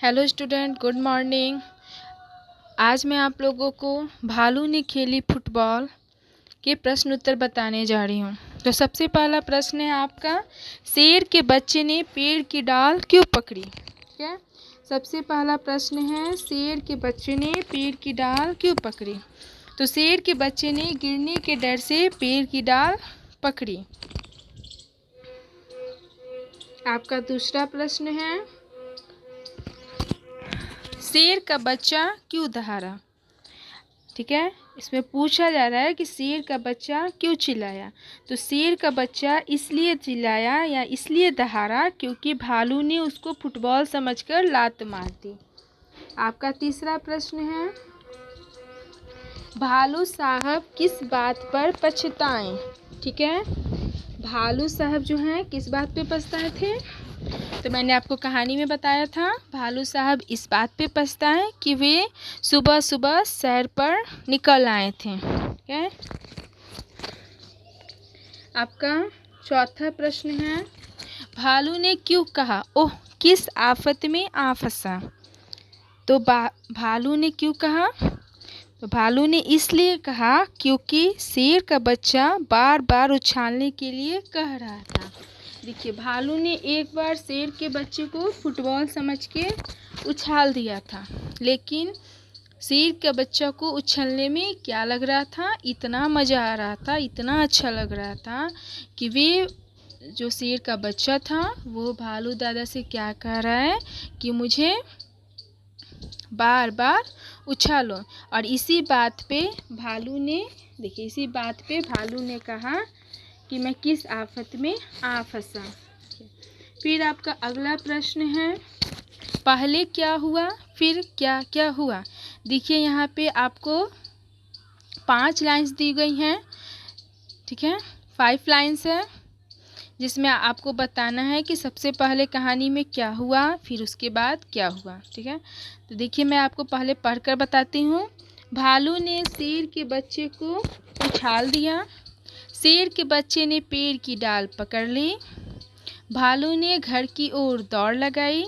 Hello student, good morning. आज मैं आप लोगों को भालू ने खेली फुटबॉल के प्रश्न उत्तर बताने जा रही हूँ। तो सबसे पहला प्रश्न है आपका, शेर के बच्चे ने पेड़ की डाल क्यों पकड़ी? ठीक है, सबसे पहला प्रश्न है, शेर के बच्चे ने पेड़ की डाल क्यों पकड़ी? तो शेर के बच्चे ने गिरने के डर से पेड़ की डाल पकड़ी। आपका दूसरा प्रश्न है, शेर का बच्चा क्यों दहाड़ा? ठीक है, इसमें पूछा जा रहा है कि शेर का बच्चा क्यों चिल्लाया। तो शेर का बच्चा इसलिए चिल्लाया या इसलिए दहाड़ा क्योंकि भालू ने उसको फुटबॉल समझकर लात मार दी। आपका तीसरा प्रश्न है, भालू साहब किस बात पर पछताए? ठीक है, भालू साहब जो हैं किस बात पे पछताए थे? तो मैंने आपको कहानी में बताया था, भालू साहब इस बात पे पछताए कि वे सुबह सुबह सैर पर निकल आए थे। ठीक है, आपका चौथा प्रश्न है, भालू ने क्यों कहा ओह किस आफत में आ फंसा? तो भालू ने क्यों कहा? तो भालू ने इसलिए कहा क्योंकि शेर का बच्चा बार बार उछालने के लिए कह रहा था। देखिए, भालू ने एक बार शेर के बच्चे को फुटबॉल समझ के उछाल दिया था, लेकिन शेर के बच्चा को उछलने में क्या लग रहा था, इतना मज़ा आ रहा था, इतना अच्छा लग रहा था कि वे जो शेर का बच्चा था वो भालू दादा से क्या कह रहा है कि मुझे बार बार उछालो। और इसी बात पे भालू ने, देखिए इसी बात पे भालू ने कहा कि मैं किस आफत में आ फंसा। फिर आपका अगला प्रश्न है, पहले क्या हुआ फिर क्या क्या हुआ? देखिए यहाँ पे आपको 5 लाइन्स दी गई हैं। ठीक है, 5 लाइन्स है जिसमें आपको बताना है कि सबसे पहले कहानी में क्या हुआ फिर उसके बाद क्या हुआ। ठीक है, तो देखिए मैं आपको पहले पढ़कर बताती हूँ। भालू ने शेर के बच्चे को उछाल दिया, शेर के बच्चे ने पेड़ की डाल पकड़ ली, भालू ने घर की ओर दौड़ लगाई,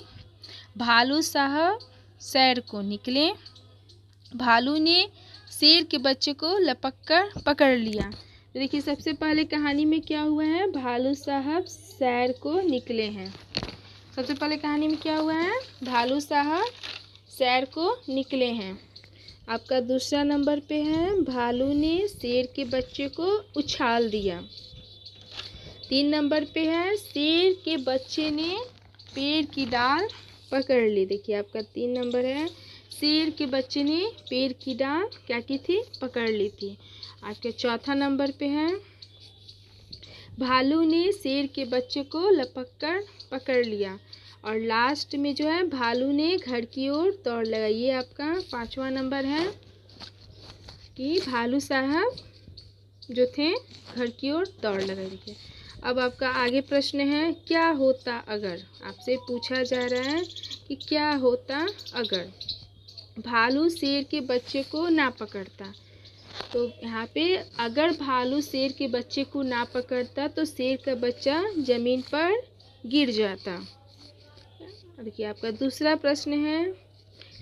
भालू साहब सैर को निकले, भालू ने शेर के बच्चे को लपक कर पकड़ लिया। तो देखिए सबसे पहले कहानी में क्या हुआ है, भालू साहब सैर को निकले हैं। सबसे पहले कहानी में क्या हुआ है, भालू साहब सैर को निकले हैं। आपका दूसरा नंबर पे है, भालू ने शेर के बच्चे को उछाल दिया। 3 नंबर पे है, शेर के बच्चे ने पेड़ की डाल पकड़ ली। देखिए आपका 3 नंबर है, शेर के बच्चे ने पेड़ की डाल क्या की थी, पकड़ ली थी। आपके चौथा नंबर पे है, भालू ने शेर के बच्चे को लपक कर पकड़ लिया। और लास्ट में जो है, भालू ने घर की ओर दौड़ लगाई। ये आपका 5वां नंबर है कि भालू साहब जो थे घर की ओर दौड़ लगाई। देखिए अब आपका आगे प्रश्न है, क्या होता अगर? आपसे पूछा जा रहा है कि क्या होता अगर भालू शेर के बच्चे को ना पकड़ता। तो यहाँ पे अगर भालू शेर के बच्चे को ना पकड़ता तो शेर का बच्चा ज़मीन पर गिर जाता। देखिए आपका दूसरा प्रश्न है,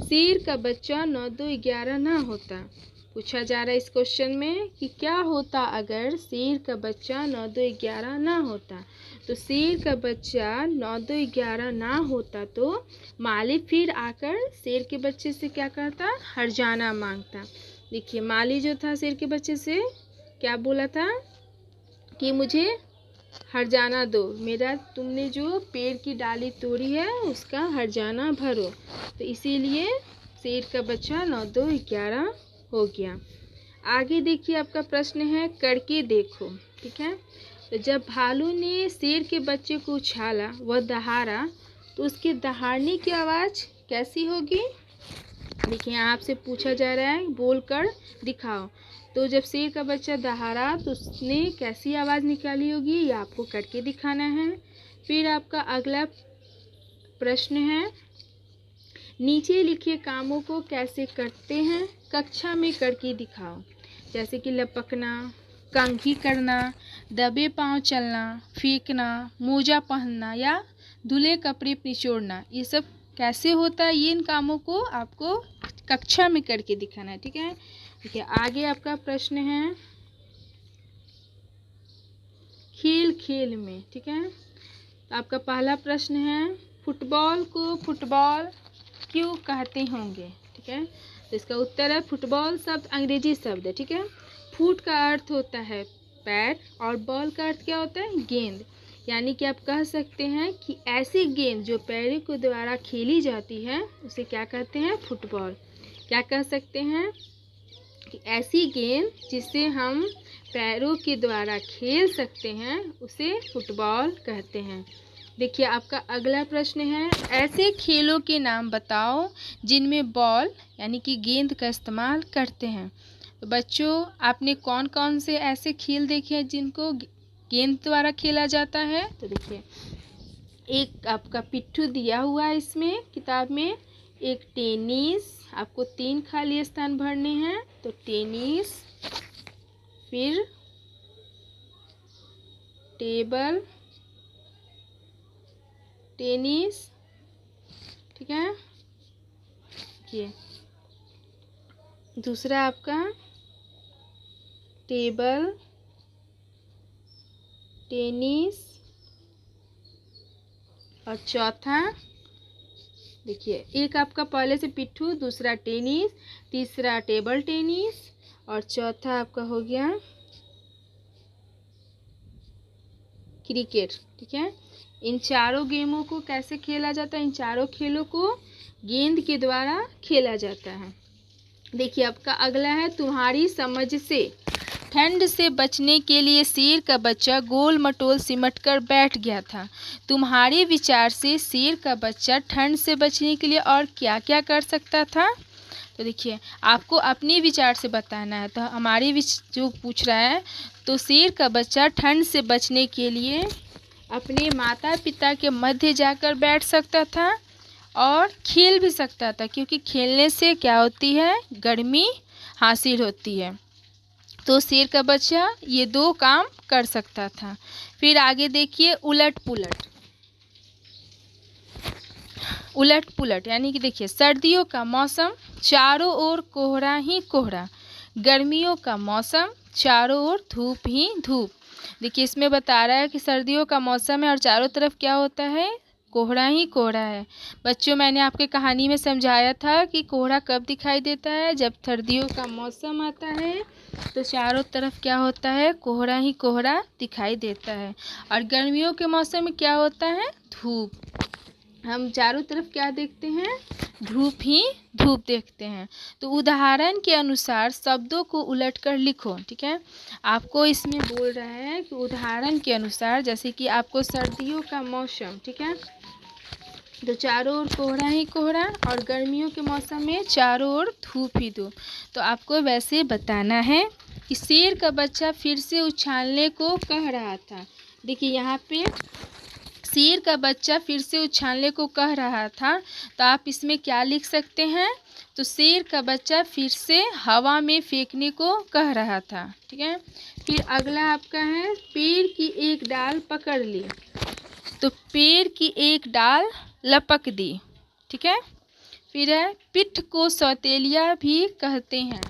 शेर का बच्चा 9 2 11 ना होता। पूछा जा रहा है इस क्वेश्चन में कि क्या होता अगर शेर का बच्चा 9 2 11 ना होता। तो शेर का बच्चा 9 2 11 ना होता तो माली फिर आकर शेर के बच्चे से क्या करता, हर्जाना मांगता। देखिए माली जो था शेर के बच्चे से क्या बोला था कि मुझे हर्जाना दो, मेरा तुमने जो पेड़ की डाली तोड़ी है उसका हर्जाना भरो। तो इसीलिए शेर का बच्चा 9 2 11 हो गया। आगे देखिए आपका प्रश्न है, करके देखो। ठीक है, तो जब भालू ने शेर के बच्चे को उछाला, वह दहाड़ा, तो उसके दहाड़ने की आवाज़ कैसी होगी? देखिए आपसे पूछा जा रहा है बोलकर दिखाओ। तो जब शेर का बच्चा दहाड़ा तो उसने कैसी आवाज़ निकाली होगी, ये आपको करके दिखाना है। फिर आपका अगला प्रश्न है, नीचे लिखे कामों को कैसे करते हैं, कक्षा में करके दिखाओ। जैसे कि लपकना, कंघी करना, दबे पांव चलना, फेंकना, मोजा पहनना या धुले कपड़े निचोड़ना, ये सब कैसे होता है ये, इन कामों को आपको कक्षा में करके दिखाना है। ठीक है, देखिए आगे आपका प्रश्न है खेल खेल में। ठीक है, तो आपका पहला प्रश्न है फुटबॉल को फुटबॉल क्यों कहते होंगे। ठीक है, तो इसका उत्तर है फुटबॉल शब्द अंग्रेजी शब्द है। ठीक है, फुट का अर्थ होता है पैर और बॉल का अर्थ क्या होता है गेंद, यानी कि आप कह सकते हैं कि ऐसी गेंद जो पैरों के द्वारा खेली जाती है उसे क्या कहते हैं फुटबॉल। क्या कह सकते हैं कि ऐसी गेंद जिसे हम पैरों के द्वारा खेल सकते हैं उसे फुटबॉल कहते हैं। देखिए आपका अगला प्रश्न है ऐसे खेलों के नाम बताओ जिनमें बॉल यानी कि गेंद का इस्तेमाल करते हैं। तो बच्चों आपने कौन कौन से ऐसे खेल देखे हैं जिनको गेंद द्वारा खेला जाता है। तो देखिए एक आपका पिट्ठू दिया हुआ है इसमें किताब में, एक टेनिस, आपको 3 खाली स्थान भरने हैं। तो टेनिस, फिर टेबल टेनिस। ठीक है, ये दूसरा आपका टेबल टेनिस और चौथा देखिए एक आपका पहले से पिट्ठू, दूसरा टेनिस, तीसरा टेबल टेनिस और चौथा आपका हो गया क्रिकेट। ठीक है, इन चारों गेमों को कैसे खेला जाता है, इन चारों खेलों को गेंद के द्वारा खेला जाता है। देखिए आपका अगला है तुम्हारी समझ से ठंड से बचने के लिए शेर का बच्चा गोल मटोल सिमट कर बैठ गया था। तुम्हारे विचार से शेर का बच्चा ठंड से बचने के लिए और क्या क्या कर सकता था। तो देखिए आपको अपने विचार से बताना है। तो हमारे जो पूछ रहा है तो शेर का बच्चा ठंड से बचने के लिए अपने माता पिता के मध्य जाकर बैठ सकता था और खेल भी सकता था, क्योंकि खेलने से क्या होती है गर्मी हासिल होती है। तो शेर का बच्चा ये 2 काम कर सकता था। फिर आगे देखिए उलट पुलट। उलट पुलट यानी कि देखिए सर्दियों का मौसम चारों ओर कोहरा ही कोहरा, गर्मियों का मौसम चारों ओर धूप ही धूप। देखिए इसमें बता रहा है कि सर्दियों का मौसम है और चारों तरफ क्या होता है कोहरा ही कोहरा है। बच्चों मैंने आपके कहानी में समझाया था कि कोहरा कब दिखाई देता है, जब सर्दियों का मौसम आता है तो चारों तरफ क्या होता है कोहरा ही कोहरा दिखाई देता है, और गर्मियों के मौसम में क्या होता है धूप। हम चारों तरफ क्या देखते हैं धूप ही धूप देखते हैं। तो उदाहरण के अनुसार शब्दों को उलटकर लिखो। ठीक है, आपको इसमें बोल रहा है कि उदाहरण के अनुसार, जैसे कि आपको सर्दियों का मौसम, ठीक है, तो चारों ओर कोहरा ही कोहरा और गर्मियों के मौसम में चारों ओर धूप ही धूप। तो आपको वैसे बताना है कि शेर का बच्चा फिर से उछालने को कह रहा था। देखिए यहाँ पे शेर का बच्चा फिर से उछालने को कह रहा था, तो आप इसमें क्या लिख सकते हैं। तो शेर का बच्चा फिर से हवा में फेंकने को कह रहा था। ठीक है, फिर अगला आपका है पेड़ की एक डाल पकड़ ली। तो पेड़ की एक डाल लपक दी। ठीक है, फिर है पिठ को सौतेलिया भी कहते हैं।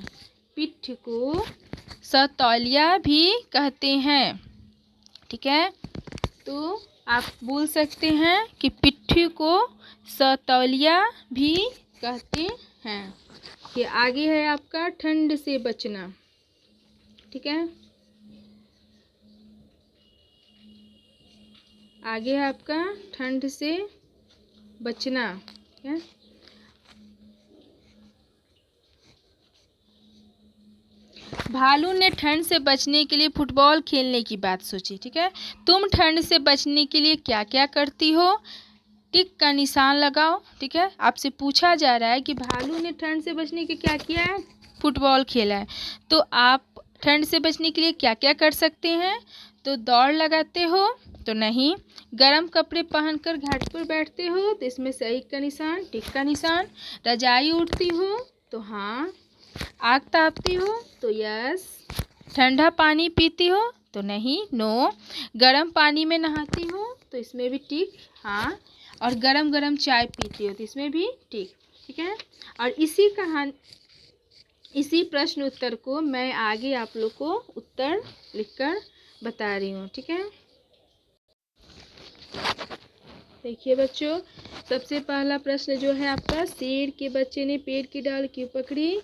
पिठ को सौतेलिया भी कहते हैं। ठीक है, तो आप बोल सकते हैं कि पिट्ठू को सौतेलिया भी कहते हैं। ये आगे है आपका ठंड से बचना। ठीक है, आगे है आपका ठंड से बचना। ठीक है, भालू ने ठंड से बचने के लिए फुटबॉल खेलने की बात सोची। ठीक है, तुम ठंड से बचने के लिए क्या क्या करती हो, टिक का निशान लगाओ। ठीक है, आपसे पूछा जा रहा है कि भालू ने ठंड से बचने के क्या किया है फुटबॉल खेला है, तो आप ठंड से बचने के लिए क्या क्या कर सकते हैं। तो दौड़ लगाते हो तो नहीं, गर्म कपड़े पहनकर घाट पर बैठते हो तो इसमें सही का निशान टिक का निशान, रजाई उड़ती हो तो हाँ, आग तापती हो तो यस, ठंडा पानी पीती हो तो नहीं नो, गर्म पानी में नहाती हो तो इसमें भी टिक हाँ, और गरम गरम चाय पीती हो, तो इसमें भी ठीक। ठीक है। और इसी प्रश्न उत्तर को मैं आगे आप लोग को उत्तर लिखकर बता रही हूँ। ठीक है। देखिए बच्चों, सबसे पहला प्रश्न जो है आपका, शेर के बच्चे ने पेड़ की डाल क्यों पकड़ी।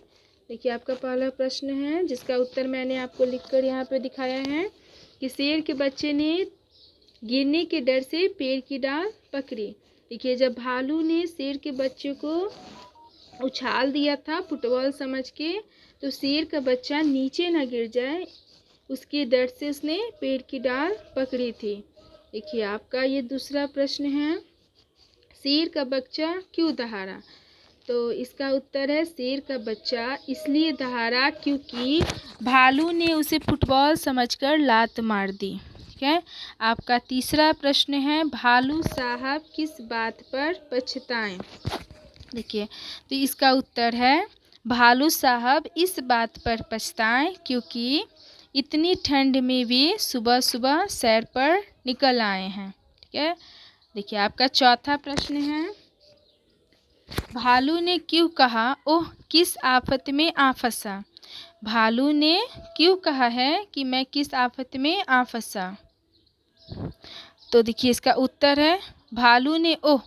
देखिए आपका पहला प्रश्न है, जिसका उत्तर मैंने आपको लिखकर यहाँ पे दिखाया है कि शेर के बच्चे ने गिरने के डर से पेड़ की डाल पकड़ी। देखिए, जब भालू ने शेर के बच्चे को उछाल दिया था फुटबॉल समझ के, तो शेर का बच्चा नीचे ना गिर जाए, उसके डर से उसने पेड़ की डाल पकड़ी थी। देखिए आपका ये दूसरा प्रश्न है, शेर का बच्चा क्यों दहाड़ा। तो इसका उत्तर है, शेर का बच्चा इसलिए दहाड़ा क्योंकि भालू ने उसे फुटबॉल समझकर लात मार दी। ठीक है। आपका तीसरा प्रश्न है, भालू साहब किस बात पर पछताएं। देखिए, तो इसका उत्तर है, भालू साहब इस बात पर पछताएं क्योंकि इतनी ठंड में वे सुबह सुबह सैर पर निकल आए हैं। ठीक है। देखिए आपका चौथा प्रश्न है, भालू ने क्यों कहा, ओह किस आफत में आ फंसा। भालू ने क्यों कहा है कि मैं किस आफत में आ फंसा। तो देखिए इसका उत्तर है, भालू ने ओह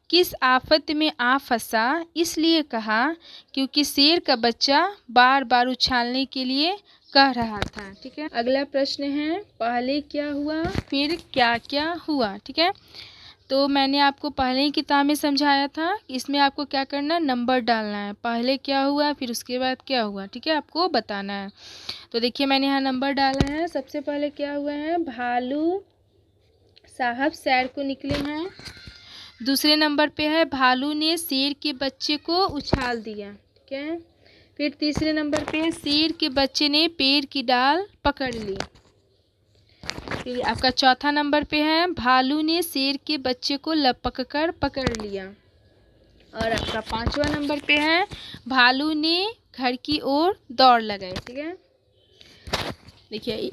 किस आफत में आ फंसा इसलिए कहा क्योंकि शेर का बच्चा बार बार उछालने के लिए कह रहा था। ठीक है। अगला प्रश्न है, पहले क्या हुआ फिर क्या क्या हुआ। ठीक है। तो मैंने आपको पहले ही किताब में समझाया था, इसमें आपको क्या करना, नंबर डालना है, पहले क्या हुआ फिर उसके बाद क्या हुआ। ठीक है, आपको बताना है। तो देखिए मैंने यहाँ नंबर डाला है। सबसे पहले क्या हुआ है, भालू साहब सैर को निकले हैं। दूसरे नंबर पे है, भालू ने शेर के बच्चे को उछाल दिया। ठीक है। फिर तीसरे नंबर पे है, शेर के बच्चे ने पेड़ की डाल पकड़ ली। फिर आपका चौथा नंबर पे है, भालू ने शेर के बच्चे को लपक कर पकड़ लिया। और आपका पांचवा नंबर पे है, भालू ने घर की ओर दौड़ लगाई। ठीक है। देखिए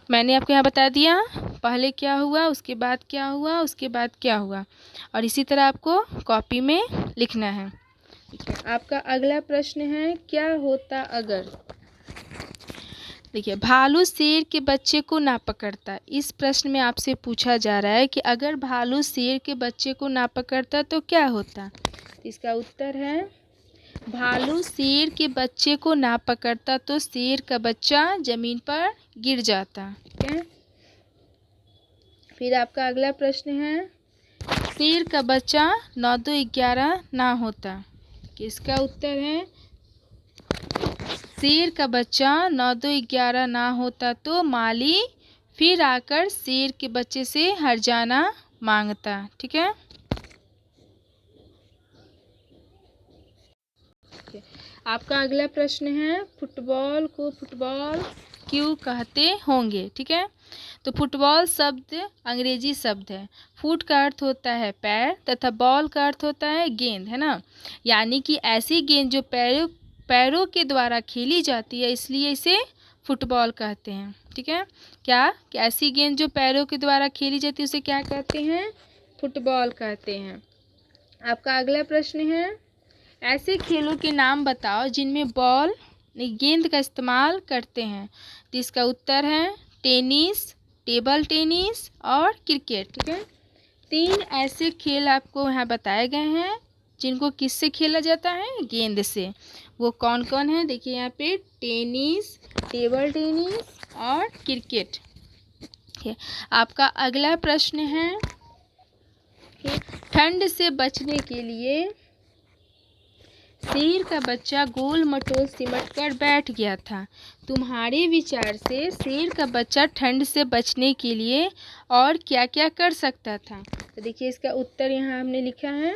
मैंने आपको यहाँ बता दिया, पहले क्या हुआ, उसके बाद क्या हुआ, उसके बाद क्या हुआ, और इसी तरह आपको कॉपी में लिखना है। ठीक है। आपका अगला प्रश्न है, क्या होता अगर। देखिए, भालू शेर के बच्चे को ना पकड़ता। इस प्रश्न में आपसे पूछा जा रहा है कि अगर भालू शेर के बच्चे को ना पकड़ता तो क्या होता। इसका उत्तर है, भालू शेर के बच्चे को ना पकड़ता तो शेर का बच्चा जमीन पर गिर जाता। ठीक है। फिर आपका अगला प्रश्न है, शेर का बच्चा 9 2 11 ना होता। इसका उत्तर है, शेर का बच्चा 9 2 11 ना होता तो माली फिर आकर शेर के बच्चे से हर्जाना मांगता। ठीक है। आपका अगला प्रश्न है, फुटबॉल को फुटबॉल क्यों कहते होंगे। ठीक है। तो फुटबॉल शब्द अंग्रेजी शब्द है। फुट का अर्थ होता है पैर तथा बॉल का अर्थ होता है गेंद, है ना। यानी कि ऐसी गेंद जो पैरों के द्वारा खेली जाती है, इसलिए इसे फुटबॉल कहते हैं। ठीक है। क्या कि ऐसी गेंद जो पैरों के द्वारा खेली जाती है उसे क्या कहते हैं, फुटबॉल कहते हैं। आपका अगला प्रश्न है, ऐसे खेलों के नाम बताओ जिनमें बॉल गेंद का इस्तेमाल करते हैं। तो इसका उत्तर है, टेनिस, टेबल टेनिस और क्रिकेट। ठीक है। 3 ऐसे खेल आपको यहाँ बताए गए हैं जिनको किससे खेला जाता है, गेंद से। वो कौन कौन है, देखिए यहाँ पे, टेनिस, टेबल टेनिस और क्रिकेट। ठीक है। आपका अगला प्रश्न है, ठंड से बचने के लिए शेर का बच्चा गोल मटोल सिमट कर बैठ गया था। तुम्हारे विचार से शेर का बच्चा ठंड से बचने के लिए और क्या क्या कर सकता था। तो देखिए इसका उत्तर यहाँ हमने लिखा है,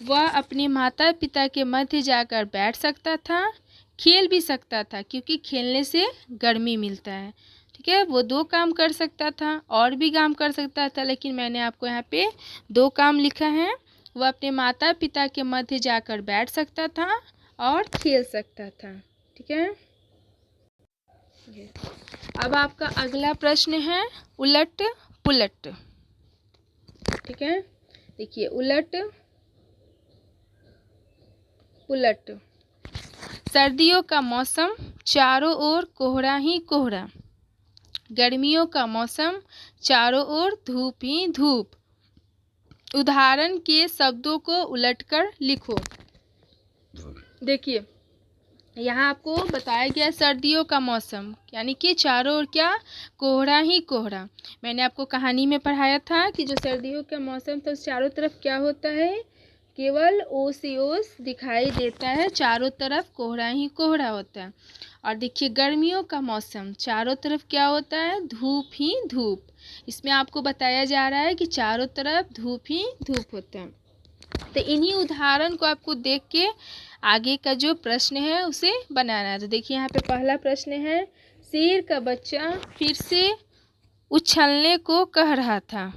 वह अपने माता पिता के मध्य जाकर बैठ सकता था, खेल भी सकता था क्योंकि खेलने से गर्मी मिलता है। ठीक है। वो 2 काम कर सकता था, और भी काम कर सकता था, लेकिन मैंने आपको यहाँ पे 2 काम लिखा है। वह अपने माता पिता के मध्य जाकर बैठ सकता था और खेल सकता था। ठीक है। अब आपका अगला प्रश्न है, उलट पुलट। ठीक है। देखिए उलट पुलट। सर्दियों का मौसम, चारों ओर कोहरा ही कोहरा। गर्मियों का मौसम, चारों ओर धूप ही धूप। उदाहरण के शब्दों को उलटकर लिखो। देखिए यहाँ आपको बताया गया सर्दियों का मौसम, यानी कि चारों ओर क्या, कोहरा ही कोहरा। मैंने आपको कहानी में पढ़ाया था कि जो सर्दियों का मौसम तो चारों तरफ क्या होता है, केवल ओस ही ओस दिखाई देता है, चारों तरफ कोहरा ही कोहरा होता है। और देखिए गर्मियों का मौसम, चारों तरफ क्या होता है, धूप ही धूप। इसमें आपको बताया जा रहा है कि चारों तरफ धूप ही धूप होता है। तो इन्हीं उदाहरण को आपको देख के आगे का जो प्रश्न है उसे बनाना है। तो देखिए यहाँ पे पहला प्रश्न है, शेर का बच्चा फिर से उछलने को कह रहा था।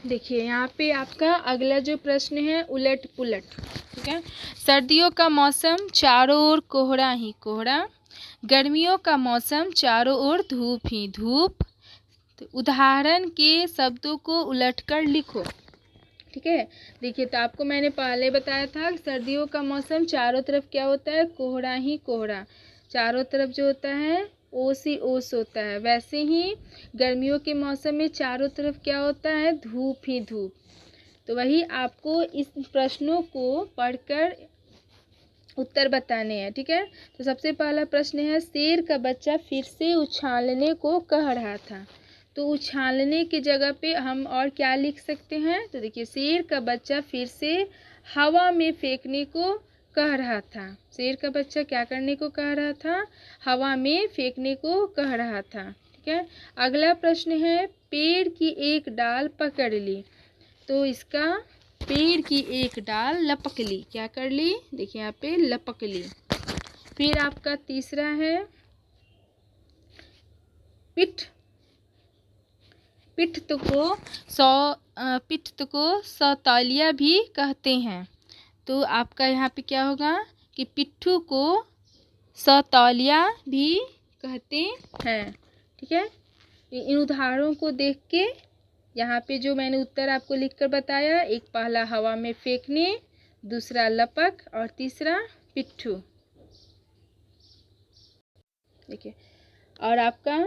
देखिए यहाँ पे आपका अगला जो प्रश्न है उलट पुलट, ठीक है। सर्दियों का मौसम, चारों ओर कोहरा ही कोहरा। गर्मियों का मौसम, चारों ओर धूप ही धूप। तो उदाहरण के शब्दों को उलटकर लिखो, ठीक है। देखिए तो आपको मैंने पहले बताया था सर्दियों का मौसम चारों तरफ क्या होता है, कोहरा ही कोहरा। चारों तरफ जो होता है ओस ही ओस होता है। वैसे ही गर्मियों के मौसम में चारों तरफ क्या होता है, धूप ही धूप। तो वही आपको इस प्रश्नों को पढ़कर उत्तर बताने हैं, ठीक है। तो सबसे पहला प्रश्न है, शेर का बच्चा फिर से उछालने को कह रहा था। तो उछालने की जगह पे हम और क्या लिख सकते हैं, तो देखिए शेर का बच्चा फिर से हवा में फेंकने को कह रहा था। शेर का बच्चा क्या करने को कह रहा था, हवा में फेंकने को कह रहा था, ठीक है। अगला प्रश्न है, पेड़ की एक डाल पकड़ ली। तो इसका पेड़ की एक डाल लपक ली, क्या कर ली, देखिए यहाँ पे लपक ली। फिर आपका तीसरा है, पिट्ठ को सौतौलिया भी कहते हैं। तो आपका यहाँ पे क्या होगा कि पिट्ठू को सौतौलिया भी कहते हैं, ठीक है। इन उदाहरणों को देख के यहाँ पे जो मैंने उत्तर आपको लिखकर बताया, एक पहला हवा में फेंकने, दूसरा लपक और तीसरा पिट्ठू, देखिए। और आपका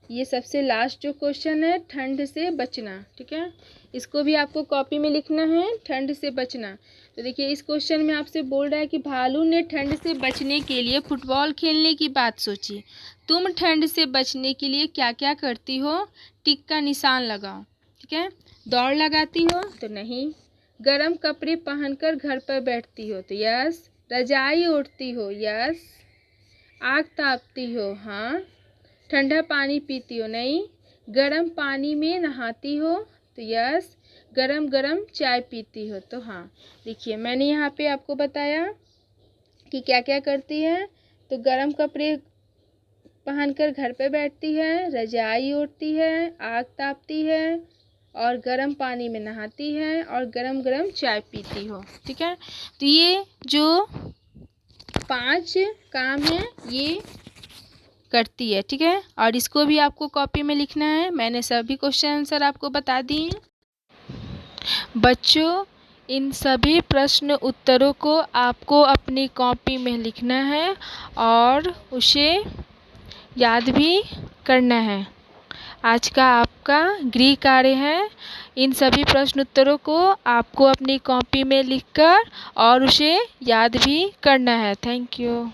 ये सबसे लास्ट जो क्वेश्चन है, ठंड से बचना, ठीक है। इसको भी आपको कॉपी में लिखना है, ठंड से बचना। तो देखिए इस क्वेश्चन में आपसे बोल रहा है कि भालू ने ठंड से बचने के लिए फुटबॉल खेलने की बात सोची। तुम ठंड से बचने के लिए क्या क्या करती हो, टिक का निशान लगाओ, ठीक है। दौड़ लगाती हो, तो नहीं। गर्म कपड़े पहनकर घर पर बैठती हो, तो यस। रजाई ओढ़ती हो, यस। आग तापती हो, हाँ। ठंडा पानी पीती हो, नहीं। गर्म पानी में नहाती हो, तो यस। गरम गरम चाय पीती हो, तो हाँ। देखिए मैंने यहाँ पे आपको बताया कि क्या क्या करती है। तो गरम कपड़े पहनकर घर पे बैठती है, रजाई ओढ़ती है, आग तापती है और गर्म पानी में नहाती है और गरम गरम चाय पीती हो, ठीक है। तो ये जो 5 काम है ये करती है, ठीक है। और इसको भी आपको कॉपी में लिखना है। मैंने सभी क्वेश्चन आंसर आपको बता दिए। बच्चों इन सभी प्रश्न उत्तरों को आपको अपनी कॉपी में लिखना है और उसे याद भी करना है। आज का आपका गृह कार्य है, इन सभी प्रश्न उत्तरों को आपको अपनी कॉपी में लिखकर और उसे याद भी करना है। Thank you.